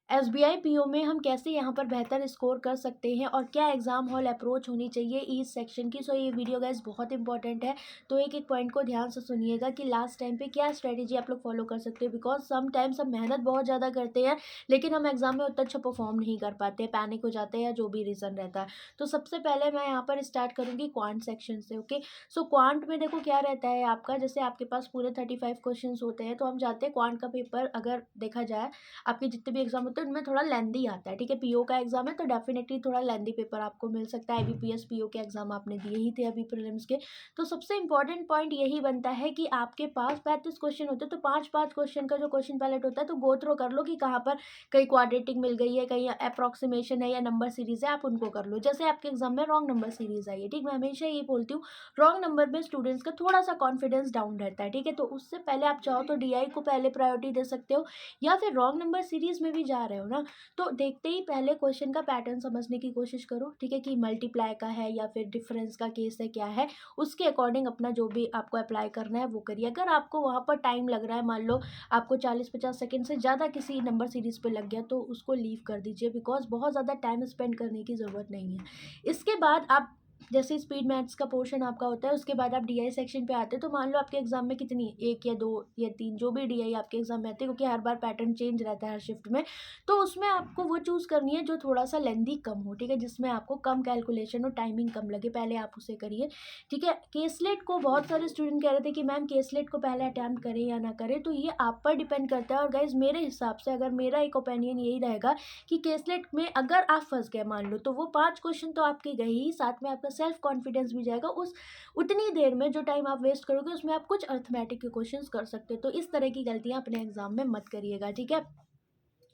SBI PO में हम कैसे यहाँ पर बेहतर स्कोर कर सकते हैं और क्या एग्जाम हॉल अप्रोच होनी चाहिए इस सेक्शन की। सो ये वीडियो गाइस बहुत इंपॉर्टेंट है, तो एक एक पॉइंट को ध्यान से सुनिएगा कि लास्ट टाइम पे क्या स्ट्रेटेजी आप लोग फॉलो कर सकते हो। बिकॉज सम टाइम्स हम मेहनत बहुत ज़्यादा करते हैं लेकिन हम एग्जाम में उतना अच्छा परफॉर्म नहीं कर पाते, पैनिक हो जाते हैं या जो भी रीज़न रहता है। तो सबसे पहले मैं यहाँ पर स्टार्ट करूँगी क्वांट सेक्शन से। ओके, सो क्वांट में देखो क्या रहता है आपका, जैसे आपके पास पूरे 35 क्वेश्चन होते हैं, तो हम जाते हैं क्वांट का पेपर अगर देखा जाए आपके जितने भी एग्जाम होते हैं उनमें थोड़ा लेंदी आता है। ठीक है, पीओ का एग्जाम है तो डेफिनेटली थोड़ा लेंदी पेपर आपको मिल सकता है। आईबीपीएस पीओ के एग्जाम आपने दिए ही थे अभी प्रीलिम्स के। तो सबसे इंपॉर्टेंट पॉइंट यही बनता है कि आपके पास 35 क्वेश्चन होते हैं, तो 5-5 क्वेश्चन का जो क्वेश्चन पैलेट होता है तो गो थ्रो कर लो कि कहाँ पर कहीं क्वाड्रेटिक मिल गई है, कहीं अप्रोक्सीमेशन है या नंबर सीरीज है, आप उनको कर लो। जैसे आपके एग्जाम में रॉन्ग नंबर सीरीज आई है, ठीक, मैं हमेशा ये बोलती हूँ रॉन्ग नंबर में स्टूडेंट्स का थोड़ा सा कॉन्फिडेंस डाउन रहता है। ठीक है, तो उससे पहले आप चाहो तो डीआई को पहले प्रायोरिटी दे सकते हो, या फिर रॉन्ग नंबर सीरीज में भी जा रहे हो ना तो देखते ही पहले क्वेश्चन का पैटर्न समझने की कोशिश करो। ठीक है, कि मल्टीप्लाई का है या फिर डिफरेंस का केस है, क्या है उसके अकॉर्डिंग अपना जो भी आपको अप्लाई करना है वो करिए। अगर आपको वहाँ पर टाइम लग रहा है, मान लो आपको 40-50 सेकेंड से ज़्यादा किसी नंबर सीरीज पे लग गया, तो उसको लीव कर दीजिए बिकॉज बहुत ज़्यादा टाइम स्पेंड करने की ज़रूरत नहीं है। इसके बाद आप जैसे स्पीड मैथ्स का पोर्शन आपका होता है, उसके बाद आप डीआई सेक्शन पे आते हैं। तो मान लो आपके एग्जाम में कितनी, 1 या 2 या 3 जो भी डीआई आपके एग्जाम में आते हैं, क्योंकि हर बार पैटर्न चेंज रहता है हर शिफ्ट में, तो उसमें आपको वो चूज़ करनी है जो थोड़ा सा लेंदी कम हो। ठीक है, जिसमें आपको कम कैलकुलेशन और टाइमिंग कम लगे, पहले आप उसे करिए। ठीक है, केसलेट को बहुत सारे स्टूडेंट कह रहे थे कि मैम केसलेट को पहले अटैम्प्ट करें या ना करें, तो ये आप पर डिपेंड करता है। और गाइज मेरे हिसाब से अगर मेरा एक ओपिनियन यही रहेगा कि केसलेट में अगर आप फंस गए मान लो, तो वो 5 क्वेश्चन तो आपके गए ही, साथ में आपका सेल्फ कॉन्फिडेंस भी जाएगा। उस उतनी देर में जो टाइम आप वेस्ट करोगे उसमें आप कुछ अर्थमेटिक के क्वेश्चंस कर सकते हो। तो इस तरह की गलतियां अपने एग्जाम में मत करिएगा। ठीक है,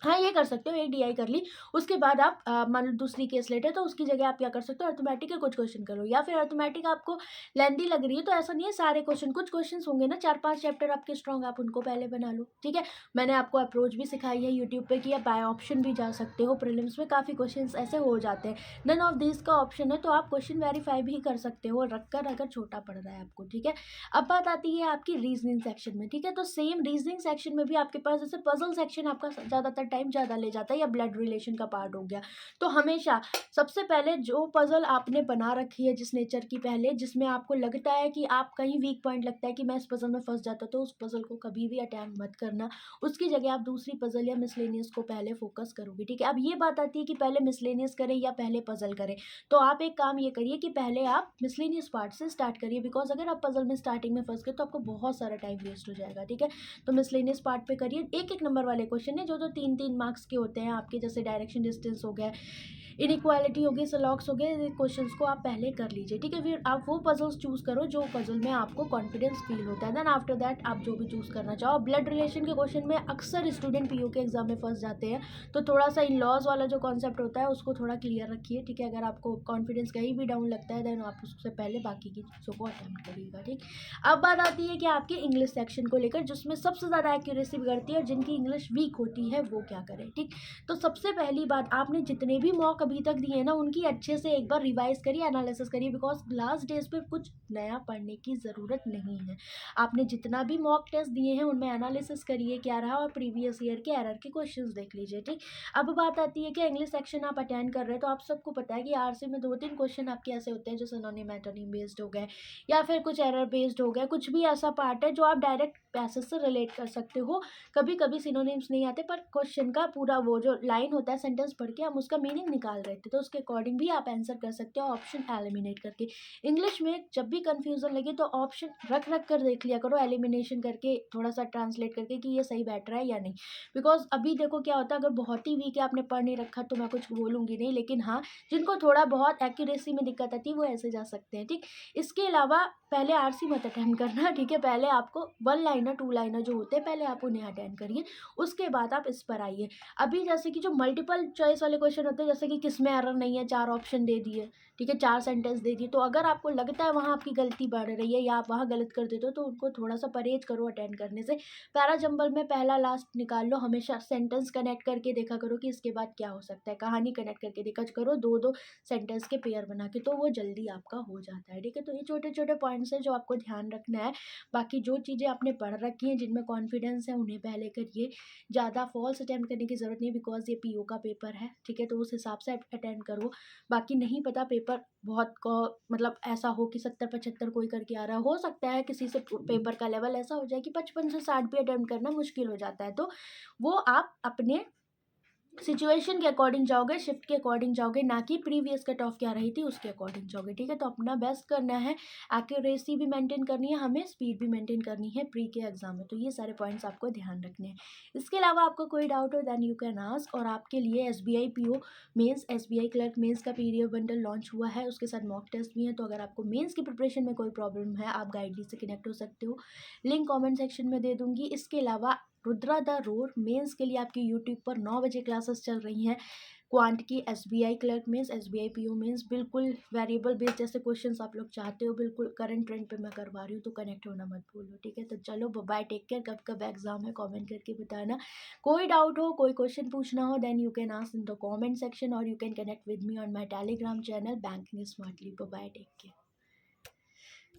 हाँ ये कर सकते हो, एक डीआई कर ली, उसके बाद आप मान लो दूसरी केस लेट है तो उसकी जगह आप क्या कर सकते हो, अर्थमेटिक के कुछ क्वेश्चन कर लो। या फिर अर्थमेटिक आपको लेंदी लग रही है तो ऐसा नहीं है सारे क्वेश्चन, कुछ क्वेश्चन होंगे ना 4-5 चैप्टर आपके स्ट्रॉन्ग, आप उनको पहले बना लो। ठीक है, मैंने आपको अप्रोच भी सिखाई है यूट्यूब पे कि आप बाय ऑप्शन भी जा सकते हो। प्रीलिम्स में काफ़ी क्वेश्चन ऐसे हो जाते हैं, नन ऑफ दिस का ऑप्शन है, तो आप क्वेश्चन वेरीफाई भी कर सकते हो रखकर, अगर छोटा पड़ रहा है आपको। ठीक है, अब बात आती है आपकी रीजनिंग सेक्शन में। ठीक है, तो सेम रीजनिंग सेक्शन में भी आपके पास जैसे पजल सेक्शन आपका ज़्यादातर टाइम ज़्यादा ले जाता है या ब्लड रिलेशन का पार्ट हो गया, तो हमेशा सबसे पहले जो पजल आपने बना रखी है जिस नेचर की, पहले जिसमें आपको लगता है कि आप कहीं वीक पॉइंट लगता है कि मैं इस पजल में फंस जाता, तो उस पजल को कभी भी अटैम्प्ट मत करना। उसकी जगह आप दूसरी पजल या मिसलेनियस को पहले फोकस करोगे। ठीक है, अब ये बात आती है कि पहले मिसलेनियस करें या पहले पजल करें, तो आप एक काम ये करिए कि पहले आप मिसलेनियस पार्ट से स्टार्ट करिए। बिकॉज अगर आप पजल में स्टार्टिंग में फंस गए तो आपको बहुत सारा टाइम वेस्ट हो जाएगा। ठीक है, तो मिसलेनियस पार्ट पे करिए, एक एक नंबर वाले क्वेश्चन है जो 3-3 मार्क्स के होते हैं आपके, जैसे डायरेक्शन डिस्टेंस हो गया, इनइक्वालिटी हो गई, सलॉक्स हो गए, क्वेश्चंस को आप पहले कर लीजिए। ठीक है, फिर आप वो पजल्स चूज करो जो पजल में आपको कॉन्फिडेंस फील होता है। देन आफ्टर दैट आप जो भी चूज करना चाहो। ब्लड रिलेशन के क्वेश्चन में अक्सर स्टूडेंट पीओ के एग्जाम में फंस जाते हैं, तो थोड़ा सा इन लॉज वाला जो कॉन्सेप्ट होता है उसको थोड़ा क्लियर रखिए। ठीक है, अगर आपको कॉन्फिडेंस कहीं भी डाउन लगता है देन आप उससे पहले बाकी की चीज़ों को अटेम्प्ट करिएगा। ठीक, अब बात आती है कि आपके इंग्लिश सेक्शन को लेकर, जिसमें सबसे ज़्यादा एक्यूरेसी बिगड़ती है और जिनकी इंग्लिश वीक होती है वो क्या करें। ठीक, तो सबसे पहली बात, आपने जितने भी मॉक अभी तक दिए हैं ना उनकी अच्छे से एक बार रिवाइज करिए, एनालिसिस करिए। बिकॉज लास्ट डेज पे कुछ नया पढ़ने की ज़रूरत नहीं है। आपने जितना भी मॉक टेस्ट दिए हैं उनमें एनालिसिस करिए क्या रहा, और प्रीवियस ईयर के एरर के क्वेश्चंस देख लीजिए। ठीक, अब बात आती है कि इंग्लिश सेक्शन आप अटेंड कर रहे हैं, तो आप सबको पता है कि आरसी में 2-3 क्वेश्चन आपके ऐसे होते हैं जो सिनोनिम मेटोनिम बेस्ड हो गए या फिर कुछ एरर बेस्ड हो गया, कुछ भी ऐसा पार्ट है जो आप डायरेक्ट पैसेज से रिलेट कर सकते हो। कभी कभी सिनोनिम्स नहीं आते, पर क्वेश्चन का पूरा वो जो लाइन होता है सेंटेंस पढ़ के हम उसका मीनिंग निकाल रहे थे, तो उसके अकॉर्डिंग भी आप आंसर कर सकते हो ऑप्शन एलिमिनेट करके। इंग्लिश में जब भी कंफ्यूजन लगे तो ऑप्शन रख रख कर देख लिया करो, एलिमिनेशन करके थोड़ा सा ट्रांसलेट करके कि ये सही बैठ रहा है या नहीं। बिकॉज अभी देखो क्या होता है, अगर बहुत ही वीक है आपने पढ़ नहीं रखा तो मैं कुछ बोलूँगी नहीं, लेकिन हाँ जिनको थोड़ा बहुत एक्यूरेसी में दिक्कत आती है वो ऐसे जा सकते हैं। ठीक, इसके अलावा पहले आरसी मत अटेंड करना। ठीक है, पहले आपको 1 लाइनर 2 लाइनर जो होते हैं पहले आप उन्हें अटेंड करिए, उसके बाद आप इस पर आइए। अभी जैसे कि जो मल्टीपल चॉइस वाले क्वेश्चन होते हैं, जैसे कि किसमें एरर नहीं है, 4 ऑप्शन दे दिए, ठीक है, 4 सेंटेंस दे दिए, तो अगर आपको लगता है वहाँ आपकी गलती बढ़ रही है या आप वहाँ गलत कर देते हो तो उनको थोड़ा सा परहेज करो अटेंड करने से। पैरा जंबल में पहला लास्ट निकाल लो, हमेशा सेंटेंस कनेक्ट करके देखा करो कि इसके बाद क्या हो सकता है, कहानी कनेक्ट करके देखा करो, 2-2 सेंटेंस के पेयर बना के, तो वो जल्दी आपका हो जाता है। ठीक है, तो ये छोटे छोटे पॉइंट्स हैं जो आपको ध्यान रखना है। बाकी जो चीज़ें आपने पढ़ा पढ़ रखी हैं, जिनमें कॉन्फिडेंस है उन्हें पहले करिए। ज़्यादा फॉल्स अटेम्प्ट करने की ज़रूरत नहीं, बिकॉज़ ये पीओ का पेपर है, ठीक है? तो उस हिसाब से अटेम्प्ट करो। बाकी नहीं पता, पेपर बहुत मतलब ऐसा हो कि 70-75 कोई करके आ रहा है। हो सकता है किसी से पेपर का लेवल ऐसा हो जाए कि 55 से 60 भी अटेम्प्ट करना मुश्किल हो जाता है। तो वो आप अपने सिचुएशन के अकॉर्डिंग जाओगे, शिफ्ट के अकॉर्डिंग जाओगे, ना कि प्रीवियस कट ऑफ क्या रही थी उसके अकॉर्डिंग जाओगे, ठीक है? तो अपना बेस्ट करना है, एक्यूरेसी भी मेंटेन करनी है, हमें स्पीड भी मेंटेन करनी है प्री के एग्जाम में। तो ये सारे पॉइंट्स आपको ध्यान रखने हैं। इसके अलावा आपको कोई डाउट हो देन यू कैन आस्क। और आपके लिए SBI PO mains, SBI clerk mains का PDF बंडल लॉन्च हुआ है, उसके साथ मॉक टेस्ट भी है। तो अगर आपको मेंस की प्रिपरेशन में कोई प्रॉब्लम है, आप गाइडली से कनेक्ट हो सकते हो, लिंक कॉमेंट सेक्शन में दे दूंगी। इसके अलावा रुद्रा द रोर मेंस के लिए आपकी यूट्यूब पर 9 बजे क्लासेस चल रही हैं। क्वांट की, SBI clerk mains, SBI PO mains, बिल्कुल वेरिएबल बेस्ड जैसे क्वेश्चंस आप लोग चाहते हो, बिल्कुल करंट ट्रेंड पे मैं करवा रही हूँ, तो कनेक्ट होना मत भूलो, ठीक है? तो चलो बाय, टेक केयर। कब कब एग्जाम है कमेंट करके बताना। कोई डाउट हो, कोई क्वेश्चन पूछना हो, then you can ask in the comment section, और you can connect with me on my Telegram channel Banking Smartly. Bye, take care.